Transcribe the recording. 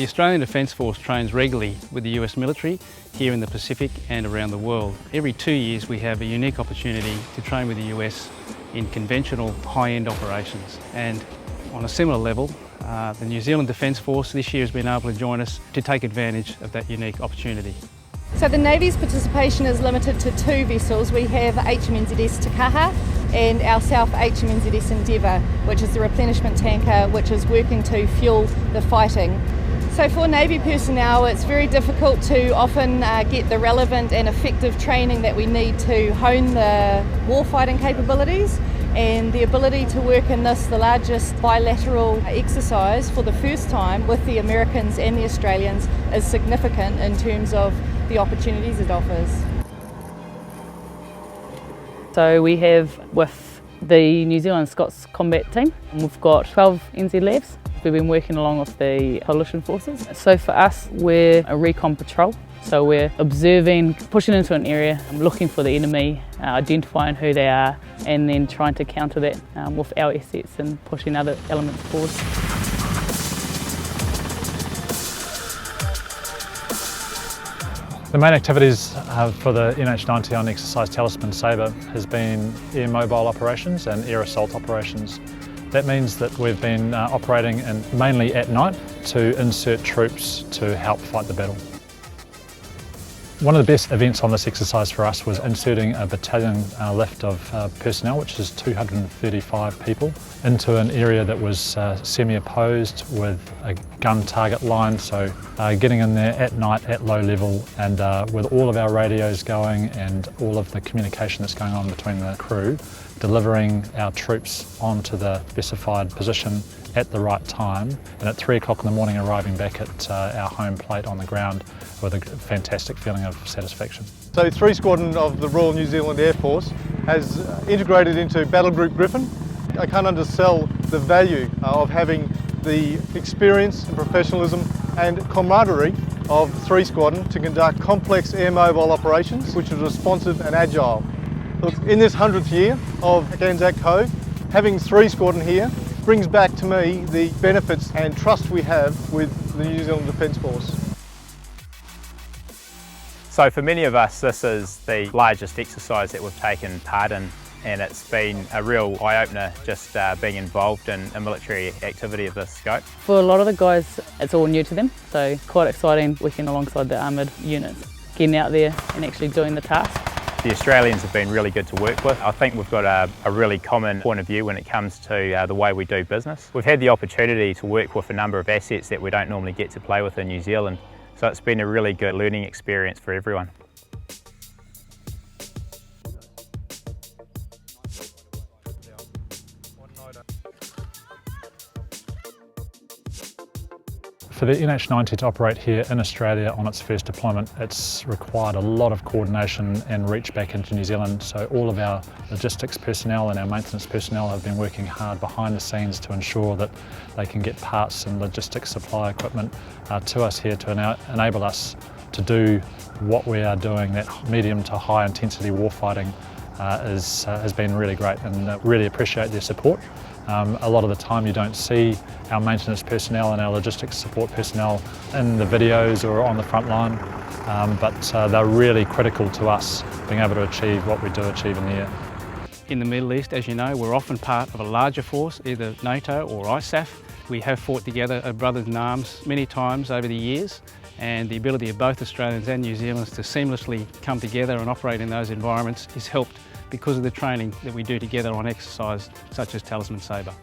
Australian Defence Force trains regularly with the US military here in the Pacific and around the world. Every 2 years we have a unique opportunity to train with the US in conventional high-end operations. And on a similar level, the New Zealand Defence Force this year has been able to join us to take advantage of that unique opportunity. So the Navy's participation is limited to 2 vessels. We have HMNZS Takaha and our South HMNZS Endeavour, which is the replenishment tanker which is working to fuel the fighting. So for Navy personnel, it's very difficult to often get the relevant and effective training that we need to hone the warfighting capabilities, and the ability to work in this, the largest bilateral exercise for the first time with the Americans and the Australians, is significant in terms of the opportunities it offers. So we have with the New Zealand Scots Combat Team, we've got 12 NZ labs. We've been working along with the coalition forces. So for us, we're a recon patrol. So we're observing, pushing into an area, looking for the enemy, identifying who they are, and then trying to counter that with our assets and pushing other elements forward. The main activities for the NH90 on Exercise Talisman Sabre has been air mobile operations and air assault operations. That means that we've been operating mainly at night to insert troops to help fight the battle. One of the best events on this exercise for us was inserting a battalion lift of personnel, which is 235 people, into an area that was semi-opposed with a gun target line. So getting in there at night at low level and with all of our radios going and all of the communication that's going on between the crew, delivering our troops onto the specified position at the right time, and at 3 o'clock in the morning arriving back at our home plate on the ground with a fantastic feeling of satisfaction. So 3 Squadron of the Royal New Zealand Air Force has integrated into Battle Group Griffin. I can't undersell the value of having the experience and professionalism and camaraderie of 3 Squadron to conduct complex air mobile operations, which are responsive and agile. Look, in this 100th year of Anzac Cove, having 3 Squadron here brings back to me the benefits and trust we have with the New Zealand Defence Force. So for many of us, this is the largest exercise that we've taken part in, and it's been a real eye-opener just being involved in a military activity of this scope. For a lot of the guys, it's all new to them, so quite exciting working alongside the armoured units, getting out there and actually doing the task. The Australians have been really good to work with. I think we've got a really common point of view when it comes to the way we do business. We've had the opportunity to work with a number of assets that we don't normally get to play with in New Zealand, so it's been a really good learning experience for everyone. For the NH90 to operate here in Australia on its first deployment, it's required a lot of coordination and reach back into New Zealand. So all of our logistics personnel and our maintenance personnel have been working hard behind the scenes to ensure that they can get parts and logistics supply equipment to us here to enable us to do what we are doing. That medium to high intensity warfighting has been really great, and really appreciate their support. A lot of the time you don't see our maintenance personnel and our logistics support personnel in the videos or on the front line, but they're really critical to us being able to achieve what we do achieve in the air. In the Middle East, as you know, we're often part of a larger force, either NATO or ISAF. We have fought together as brothers in arms many times over the years, and the ability of both Australians and New Zealanders to seamlessly come together and operate in those environments is helped because of the training that we do together on exercise such as Talisman Sabre.